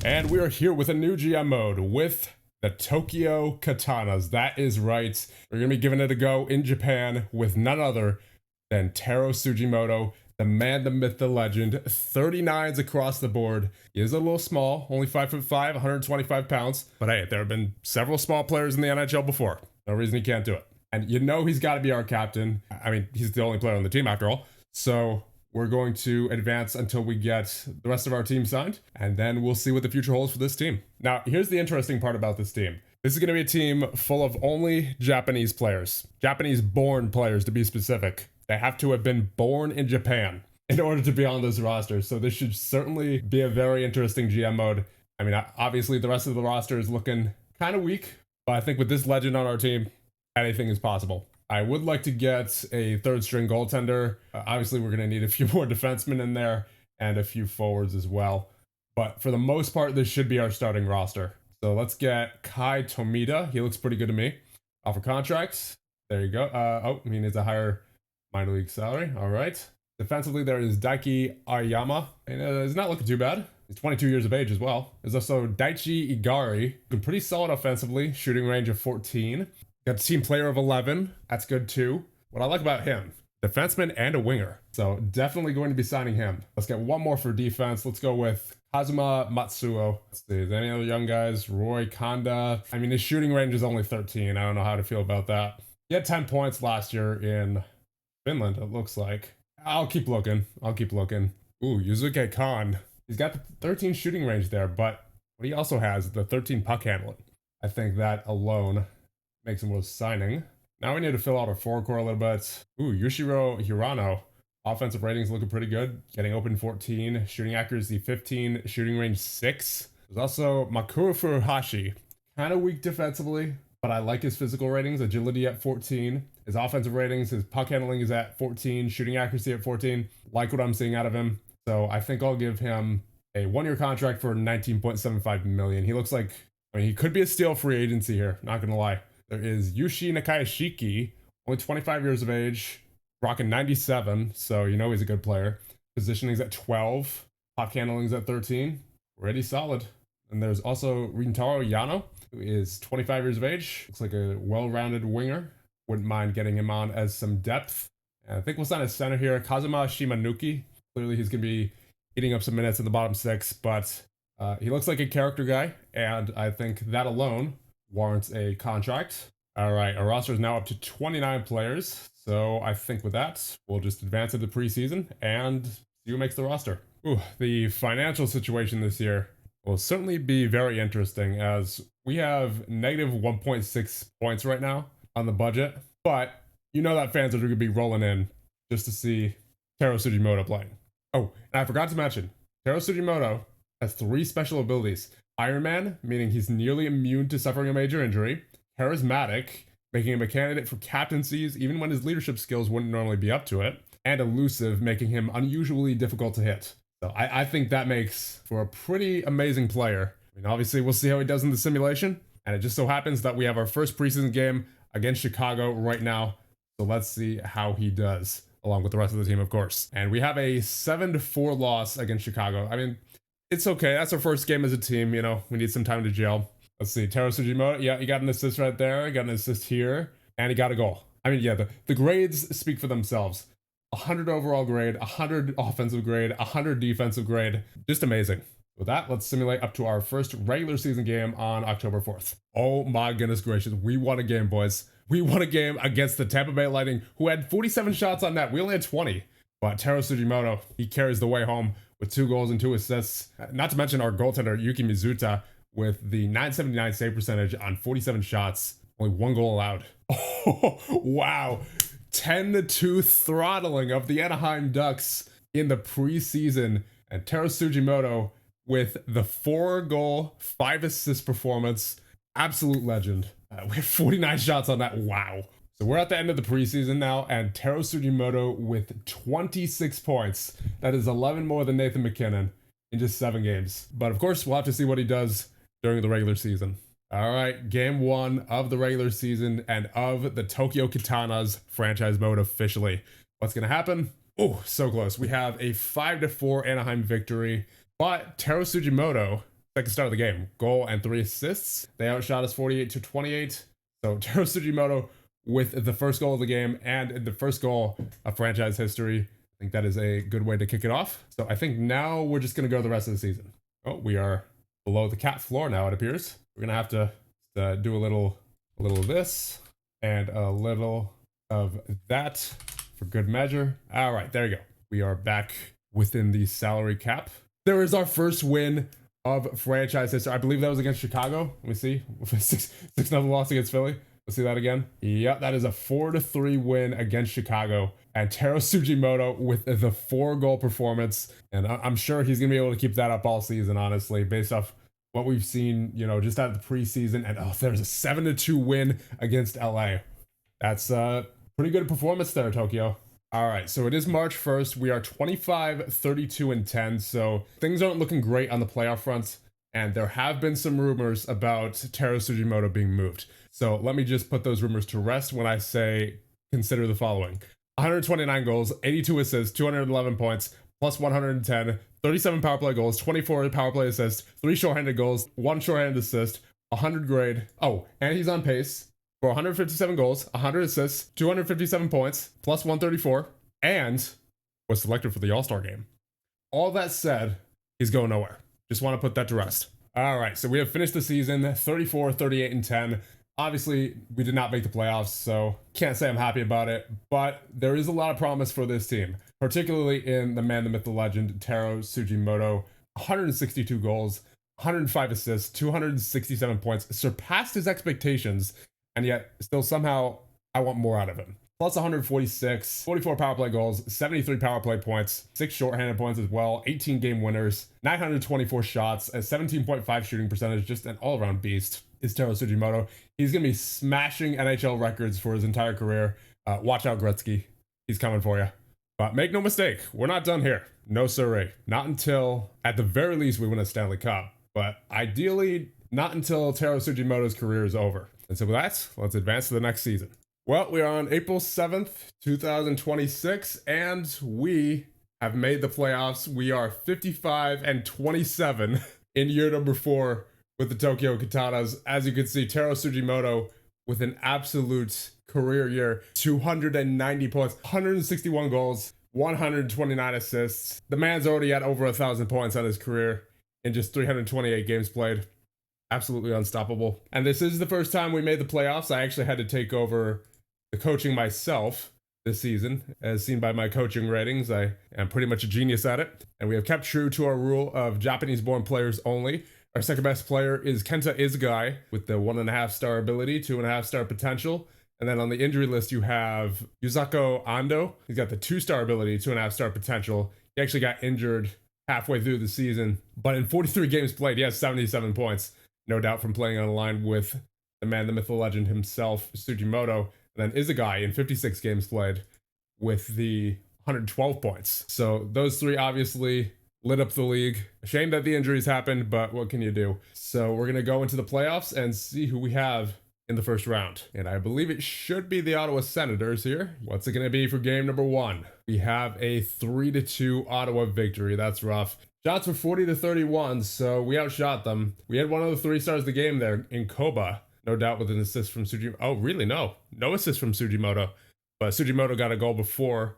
And we are here with a new GM mode with the Tokyo Katanas. That is right. We're going to be giving it a go in Japan with none other than Taro Tsujimoto, the man, the myth, the legend. 39s across the board. He is a little small, only 5'5", 125 pounds. But hey, there have been several small players in the NHL before. No reason he can't do it. And you know he's got to be our captain. I mean, he's the only player on the team after all. So we're going to advance until we get the rest of our team signed, and then we'll see what the future holds for this team. Now, here's the interesting part about this team. This is going to be a team full of only Japanese players. Japanese-born players, to be specific. They have to have been born in Japan in order to be on this roster, so this should certainly be a very interesting GM mode. I mean, obviously, the rest of the roster is looking kind of weak, but I think with this legend on our team, anything is possible. I would like to get a third string goaltender. Obviously, we're going to need a few more defensemen in there and a few forwards as well. But for the most part, this should be our starting roster. So let's get Kai Tomita. He looks pretty good to me. Offer contracts. There you go. Oh, he needs a higher minor league salary. All right. Defensively, there is Daiki Aoyama. And it's not looking too bad. He's 22 years of age as well. There's also Daichi Igari. Been pretty solid offensively. Shooting range of 14. Got team player of 11. That's good too. What I like about him, defenseman and a winger. So definitely going to be signing him. Let's get one more for defense. Let's go with Kazuma Matsuo. Let's see, is there any other young guys? Roy Kanda. I mean, his shooting range is only 13. I don't know how to feel about that. He had 10 points last year in Finland, it looks like. I'll keep looking. Ooh, Yuzuke Khan. He's got the 13 shooting range there, but what he also has is the 13 puck handling. I think that alone makes him worth signing. Now we need to fill out our forward core a little bit. Ooh, Yushiro Hirano. Offensive ratings looking pretty good. Getting open 14, shooting accuracy 15, shooting range 6. There's also Makuru Furuhashi. Kind of weak defensively, but I like his physical ratings. Agility at 14. His offensive ratings, his puck handling is at 14, shooting accuracy at 14. Like what I'm seeing out of him. So I think I'll give him a 1-year contract for $19.75 million. He looks like, I mean, he could be a steal free agency here, not gonna lie. There is Yushi Nakayashiki, only 25 years of age, rocking 97, so you know he's a good player. Positioning's at 12, puck handling's at 13, already solid. And there's also Rintaro Yano, who is 25 years of age, looks like a well-rounded winger. Wouldn't mind getting him on as some depth. And I think we'll sign a center here, Kazuma Shimanuki. Clearly he's going to be eating up some minutes in the bottom 6, but he looks like a character guy, and I think that alone warrants a contract. All right, our roster is now up to 29 players. So I think with that, we'll just advance into preseason and see who makes the roster. Ooh, the financial situation this year will certainly be very interesting as we have negative 1.6 points right now on the budget. But you know that fans are going to be rolling in just to see Taro Tsujimoto playing. Oh, and I forgot to mention, Taro Tsujimoto has 3 special abilities. Iron Man, meaning he's nearly immune to suffering a major injury. Charismatic, making him a candidate for captaincies even when his leadership skills wouldn't normally be up to it. And elusive, making him unusually difficult to hit. So I think that makes for a pretty amazing player. I mean, obviously we'll see how he does in the simulation. And it just so happens that we have our first preseason game against Chicago right now. So let's see how he does, along with the rest of the team, of course. And we have a 7-4 loss against Chicago. I mean, it's okay. That's our first game as a team. You know, we need some time to gel. Let's see. Taro Tsujimoto. Yeah, he got an assist right there. He got an assist here. And he got a goal. I mean, yeah, the grades speak for themselves. 100 overall grade, 100 offensive grade, 100 defensive grade. Just amazing. With that, let's simulate up to our first regular season game on October 4th. Oh my goodness gracious. We won a game, boys. We won a game against the Tampa Bay Lightning, who had 47 shots on net. We only had 20. But Taro Tsujimoto, he carries the way home with 2 goals and 2 assists. Not to mention our goaltender, Yuki Mizuta, with the .979 save percentage on 47 shots. Only 1 goal allowed. Oh, wow. 10-2 throttling of the Anaheim Ducks in the preseason. And Taro Tsujimoto with the 4-goal, 5-assist performance. Absolute legend. We have 49 shots on that. Wow. So we're at the end of the preseason now, and Taro Tsujimoto with 26 points. That is 11 more than Nathan McKinnon in just 7 games. But of course, we'll have to see what he does during the regular season. All right, game 1 of the regular season and of the Tokyo Katanas franchise mode officially. What's going to happen? Oh, so close. We have a 5-4 Anaheim victory, but Taro Tsujimoto second start of the game. Goal and 3 assists. They outshot us 48-28. So Taro Tsujimoto with the first goal of the game and the first goal of franchise history. I think that is a good way to kick it off. So I think now we're just going to go the rest of the season. Oh, we are below the cap floor now, it appears. We're going to have to do a little of this and a little of that for good measure. All right, there you go. We are back within the salary cap. There is our first win of franchise history. I believe that was against Chicago. Let me see. 6-0 loss against Philly. Let's see that again. Yep, that is a 4-3 win against Chicago. And Taro Tsujimoto with the 4-goal performance. And I'm sure he's going to be able to keep that up all season, honestly, based off what we've seen, you know, just out of the preseason. And oh, there's a 7-2 win against LA. That's a pretty good performance there, Tokyo. All right, so it is March 1st. We are 25, 32, and 10. So things aren't looking great on the playoff front. And there have been some rumors about Taro Tsujimoto being moved. So let me just put those rumors to rest when I say consider the following. 129 goals, 82 assists, 211 points, plus 110, 37 power play goals, 24 power play assists, 3 shorthanded goals, 1 shorthanded assist, 100 grade. Oh, and he's on pace for 157 goals, 100 assists, 257 points, plus 134, and was selected for the All-Star game. All that said, he's going nowhere. Just want to put that to rest. All right, so we have finished the season 34, 38, and 10. Obviously, we did not make the playoffs, so can't say I'm happy about it, but there is a lot of promise for this team, particularly in the man, the myth, the legend, Taro Tsujimoto. 162 goals, 105 assists, 267 points, surpassed his expectations, and yet still somehow I want more out of him. Plus 146, 44 power play goals, 73 power play points, 6 shorthanded points as well, 18 game winners, 924 shots, a 17.5 shooting percentage, just an all-around beast is Taro Tsujimoto. He's going to be smashing NHL records for his entire career. Watch out, Gretzky. He's coming for you. But make no mistake, we're not done here. No siree. Not until, at the very least, we win a Stanley Cup. But ideally, not until Taro Tsujimoto's career is over. And so with that, let's advance to the next season. Well, we are on April 7th, 2026, and we have made the playoffs. We are 55-27 in year number 4 with the Tokyo Katanas. As you can see, Taro Tsujimoto with an absolute career year, 290 points, 161 goals, 129 assists. The man's already at over 1,000 points on his career in just 328 games played. Absolutely unstoppable. And this is the first time we made the playoffs. I actually had to take over the coaching myself this season. As seen by my coaching ratings, I am pretty much a genius at it. And we have kept true to our rule of Japanese-born players only. Our second best player is Kenta Izugai with the 1.5-star ability, 2.5-star potential. And then on the injury list, you have Yuzako Ando. He's got the 2-star ability, 2.5-star potential. He actually got injured halfway through the season, but in 43 games played, he has 77 points. No doubt from playing on a line with the man, the myth, the legend himself, Tsujimoto. And then Izugai in 56 games played with the 112 points. So those three obviously lit up the league. A shame that the injuries happened, but what can you do? So we're going to go into the playoffs and see who we have in the first round. And I believe it should be the Ottawa Senators here. What's it going to be for game number 1? We have a 3-2 Ottawa victory. That's rough. Shots were 40-31, so we outshot them. We had one of the 3 stars of the game there in Koba. No doubt with an assist from Tsujimoto. Oh, really? No assist from Tsujimoto. But Tsujimoto got a goal before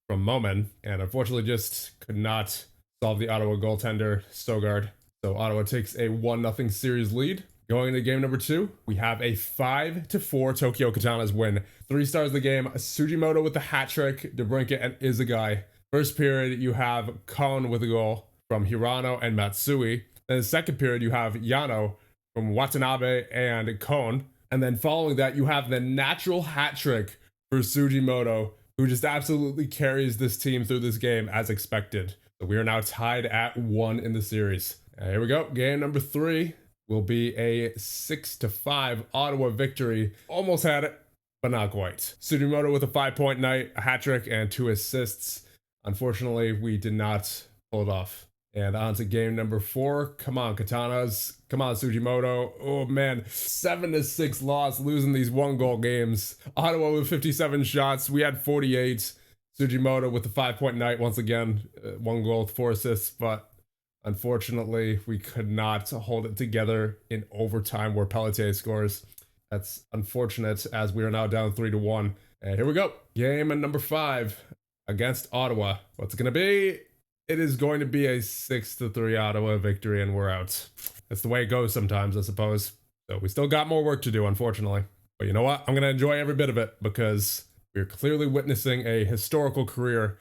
from Momen, and unfortunately just could not solve the Ottawa goaltender, Sogard. So Ottawa takes a 1-0 series lead. Going into game number 2, we have a 5-4 Tokyo Katanas win. 3 stars of the game, Tsujimoto with the hat trick, DeBrincat and Izugai. First period, you have Kon with a goal from Hirano and Matsui. Then the second period, you have Yano from Watanabe and Kon. And then following that, you have the natural hat trick for Tsujimoto, who just absolutely carries this team through this game as expected. So we are now tied at 1 in the series. Here we go. Game number 3 will be a 6-5 Ottawa victory. Almost had it, but not quite. Tsujimoto with a 5-point night, a hat trick, and 2 assists. Unfortunately, we did not pull it off. And on to game number 4. Come on, Katanas. Come on, Tsujimoto. Oh, man. 7-6 loss, losing these 1-goal games. Ottawa with 57 shots. We had 48. Tsujimoto with the 5-point night once again. 1 goal, 4 assists. But Unfortunately, we could not hold it together in overtime where Pelletier scores. That's unfortunate as we are now down 3-1. And here we go. Game number 5 against Ottawa. What's it going to be? It is going to be a 6-3 Ottawa victory, and we're out. That's the way it goes sometimes, I suppose. So we still got more work to do, unfortunately. But you know what? I'm going to enjoy every bit of it because we're clearly witnessing a historical career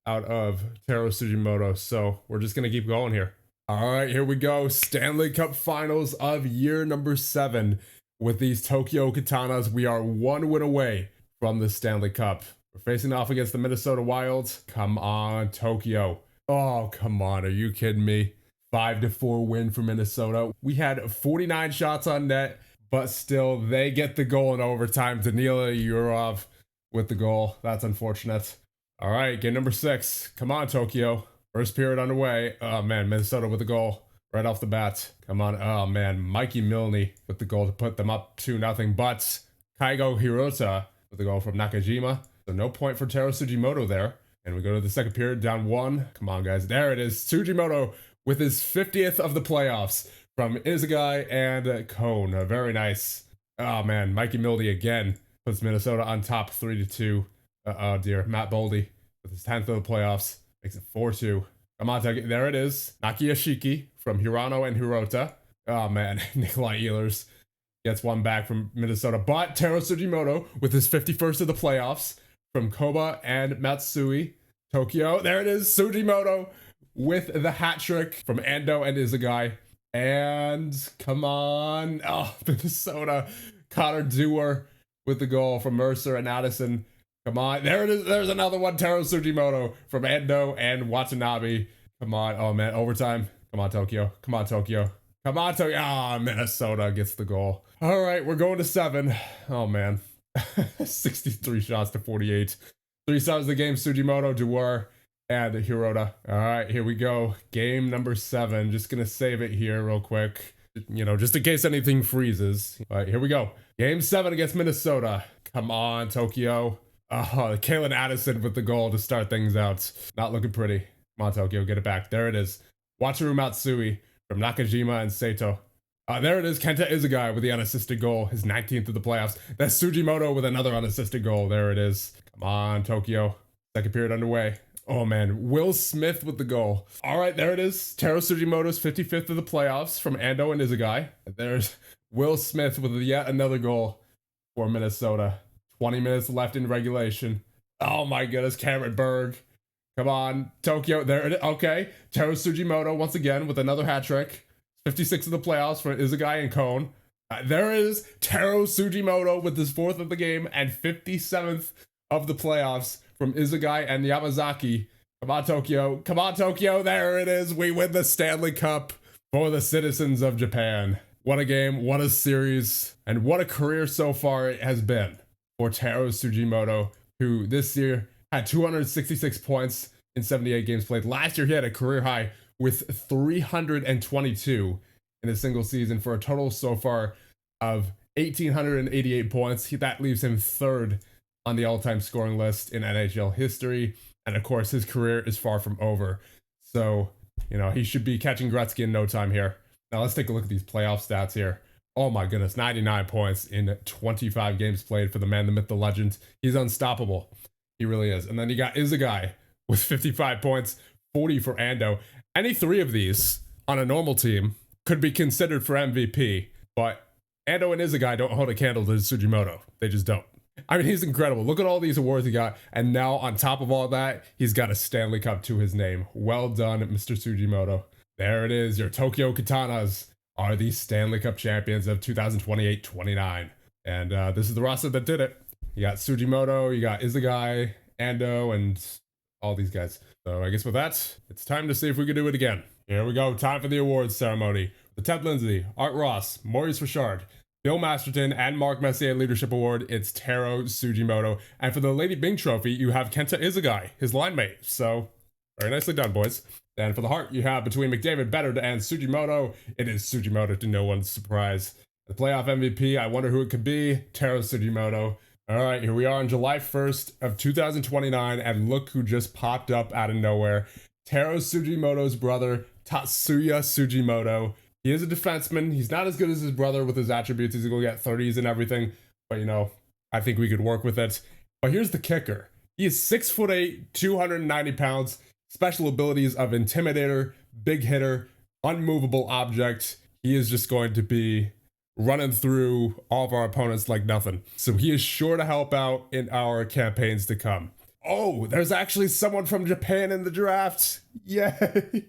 out of Taro Tsujimoto. So we're just going to keep going here. All right, here we go. Stanley Cup Finals of year number 7. With these Tokyo Katanas, we are 1 win away from the Stanley Cup. We're facing off against the Minnesota Wild. Come on, Tokyo. Oh, come on. Are you kidding me? 5-4 win for Minnesota. We had 49 shots on net, but still they get the goal in overtime. Danila Yurov with the goal. That's unfortunate. All right, game number 6. Come on, Tokyo. First period underway. Oh, man, Minnesota with the goal right off the bat. Come on. Oh, man, Mikey Milne with the goal to put them up 2-0. But Kaigo Hirota with the goal from Nakajima. So no point for Taro Tsujimoto there. And we go to the second period, down 1. Come on, guys. There it is. Tsujimoto with his 50th of the playoffs from Izagai and Cone. Very nice. Oh, man. Mikey Milne again puts Minnesota on top 3-2. Oh, dear. Matt Boldy with his 10th of the playoffs. Makes it 4-2. Come on, there it is. Nakia Shiki from Hirano and Hirota. Oh, man. Nikolai Ehlers gets one back from Minnesota. But Taro Tsujimoto with his 51st of the playoffs from Koba and Matsui. Tokyo. There it is. Tsujimoto with the hat trick from Ando and Izagai. And come on. Oh, Minnesota. Connor Dewar with the goal from Mercer and Addison. Come on. There it is. There's another one. Taro Tsujimoto from Ando and Watanabe. Come on. Oh, man. Overtime. Come on, Tokyo. Come on, Tokyo. Come on, Tokyo. Ah, Minnesota gets the goal. All right. We're going to 7. Oh, man. 63 shots to 48. 3 sides of the game. Tsujimoto, Dewar, and Hirota. All right. Here we go. Game number 7. Just going to save it here real quick. You know, just in case anything freezes. All right. Here we go. Game 7 against Minnesota. Come on, Tokyo. Kalen Addison with the goal to start things out. Not looking pretty. Come on, Tokyo, get it back. There it is. Wataru Matsui from Nakajima and Sato. There it is. Kenta Izagai with the unassisted goal. His 19th of the playoffs. That's Tsujimoto with another unassisted goal. There it is. Come on, Tokyo. Second period underway. Oh, man. Will Smith with the goal. All right, there it is. Taro Tsujimoto's 55th of the playoffs from Ando and Izagai. There's Will Smith with yet another goal for Minnesota. 20 minutes left in regulation. Oh my goodness, Cameron Berg. Come on, Tokyo. There it is. Okay. Taro Tsujimoto once again with another hat trick. 56 of the playoffs for Izagai and Cone. There is Taro Tsujimoto with his 4th of the game and 57th of the playoffs from Izagai and Yamazaki. Come on, Tokyo. Come on, Tokyo. There it is. We win the Stanley Cup for the citizens of Japan. What a game. What a series. And what a career so far it has been for Taro Tsujimoto, who this year had 266 points in 78 games played. Last year, he had a career high with 322 in a single season for a total so far of 1,888 points. That leaves him 3rd on the all-time scoring list in NHL history. And of course, his career is far from over. So, you know, he should be catching Gretzky in no time here. Now, let's take a look at these playoff stats here. Oh my goodness, 99 points in 25 games played for the man, the myth, the legend. He's unstoppable. He really is. And then you got Izagai with 55 points, 40 for Ando. Any 3 of these on a normal team could be considered for MVP, but Ando and Izagai don't hold a candle to Tsujimoto. They just don't. I mean, he's incredible. Look at all these awards he got. And now on top of all that, he's got a Stanley Cup to his name. Well done, Mr. Tsujimoto. There it is. Your Tokyo Katanas are the Stanley Cup champions of 2028-29. And this is the roster that did it. You got Tsujimoto, you got Izagai, Ando, and all these guys. So I guess with that, it's time to see if we can do it again. Here we go. Time for the awards ceremony. The Ted Lindsay, Art Ross, Maurice Richard, Bill Masterton, and Mark Messier Leadership Award, it's Taro Tsujimoto. And for the Lady Bing Trophy, you have Kenta Izagai, his line mate. So very nicely done, boys. And for the Hart, you have between McDavid, Beddard, and Tsujimoto. It is Tsujimoto to no one's surprise. The playoff MVP, I wonder who it could be. Taro Tsujimoto. All right, here we are on July 1st of 2029, and look who just popped up out of nowhere. Taro Tsujimoto's brother, Tatsuya Tsujimoto. He is a defenseman. He's not as good as his brother with his attributes. He's going to get 30s and everything. But, you know, I think we could work with it. But here's the kicker. He is 6'8", 290 pounds. Special abilities of Intimidator, Big Hitter, Unmovable Object. He is just going to be running through all of our opponents like nothing. So he is sure to help out in our campaigns to come. Oh, there's actually someone from Japan in the draft. Yay.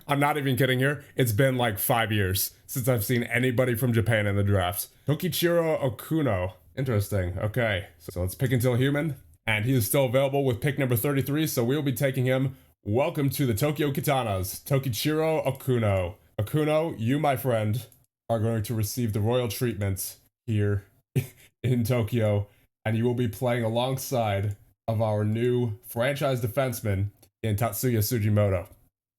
I'm not even kidding here. It's been like 5 years since I've seen anybody from Japan in the draft. Tokichiro Okuno. Interesting. Okay, so let's pick until human. And he is still available with pick number 33, so we'll be taking him. Welcome to the Tokyo Katanas, Tokichiro Okuno. Okuno, you, my friend, are going to receive the royal treatment here in Tokyo, and you will be playing alongside of our new franchise defenseman in Tatsuya Tsujimoto.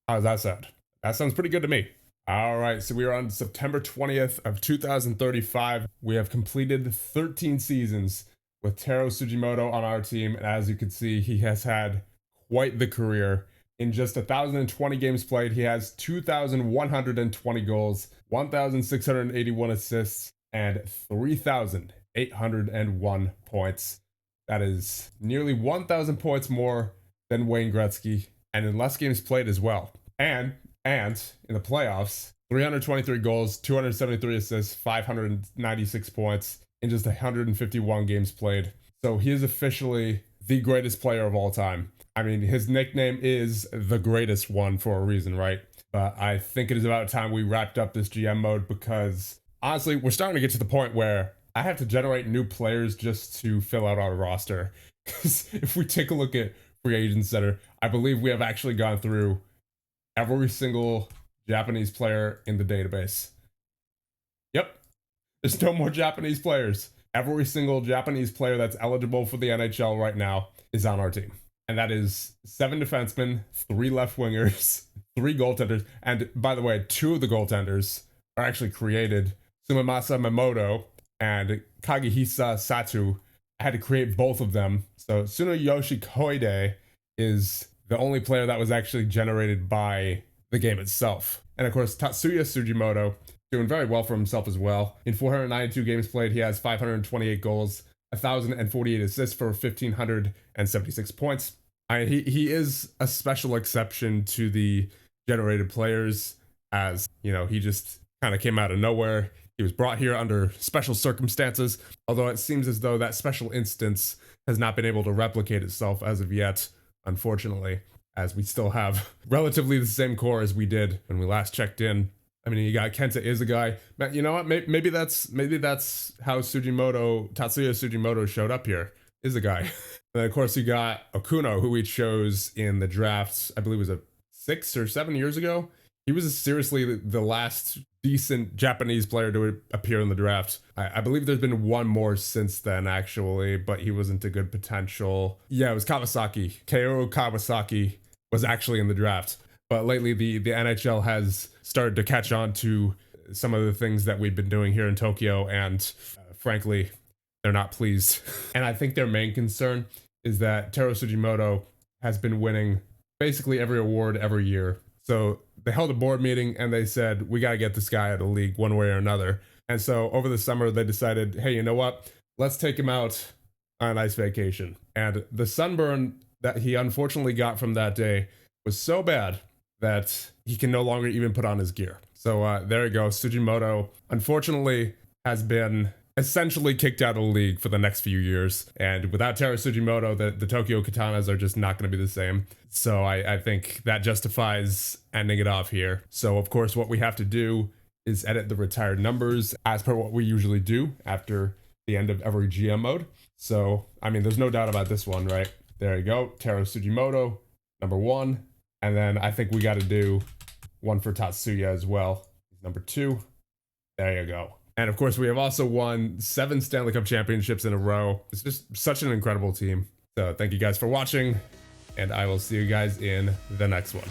How does that sound? That sounds pretty good to me. All right, so we are on September 20th of 2035. We have completed 13 seasons with Taro Tsujimoto on our team, and as you can see, he has had quite the career. In just 1,020 games played, he has 2,120 goals, 1,681 assists, and 3,801 points. That is nearly 1,000 points more than Wayne Gretzky, and in less games played as well. And in the playoffs, 323 goals, 273 assists, 596 points in just 151 games played. So he is officially the greatest player of all time. I mean, his nickname is the greatest one for a reason, right? But I think it is about time we wrapped up this GM mode because honestly, we're starting to get to the point where I have to generate new players just to fill out our roster. Because if we take a look at Free Agent Center, I believe we have actually gone through every single Japanese player in the database. Yep, there's no more Japanese players. Every single Japanese player that's eligible for the NHL right now is on our team. And that is 7 defensemen, 3 left wingers, 3 goaltenders. And by the way, 2 of the goaltenders are actually created. Sumimasa Mamoto and Kagehisa Satu. I had to create both of them. So Tsunoyoshi Koide is the only player that was actually generated by the game itself. And of course, Tatsuya Tsujimoto doing very well for himself as well. In 492 games played, he has 528 goals, 1,048 assists for 1,576 points. He is a special exception to the generated players, as you know, he just kind of came out of nowhere. He was brought here under special circumstances, although it seems as though that special instance has not been able to replicate itself as of yet, unfortunately, as we still have relatively the same core as we did when we last checked in. I mean, you got Kenta is a guy. You know what? Maybe that's how Tatsuya Tsujimoto showed up here. Is a guy. And of course, you got Okuno, who we chose in the drafts. I believe it was 6 or 7 years ago. He was seriously the last decent Japanese player to appear in the draft. I believe there's been one more since then, actually, but he wasn't a good potential. Yeah, it was Kawasaki. Kaoru Kawasaki was actually in the draft. But lately, the NHL has started to catch on to some of the things that we've been doing here in Tokyo, and frankly, they're not pleased. And I think their main concern is that Taro Tsujimoto has been winning basically every award every year. So they held a board meeting and they said, we got to get this guy out of the league one way or another. And so over the summer, they decided, hey, you know what? Let's take him out on a nice vacation. And the sunburn that he unfortunately got from that day was so bad that he can no longer even put on his gear. So there you go. Tsujimoto, unfortunately, has been essentially kicked out of the league for the next few years. And without Taro Tsujimoto, the Tokyo Katanas are just not going to be the same. So I think that justifies ending it off here. So of course, what we have to do is edit the retired numbers as per what we usually do after the end of every GM mode. So, I mean, there's no doubt about this one, right? There you go. Taro Tsujimoto, number 1. And then I think we got to do one for Tatsuya as well. Number 2. There you go. And of course, we have also won 7 Stanley Cup championships in a row. It's just such an incredible team. So thank you guys for watching, and I will see you guys in the next one.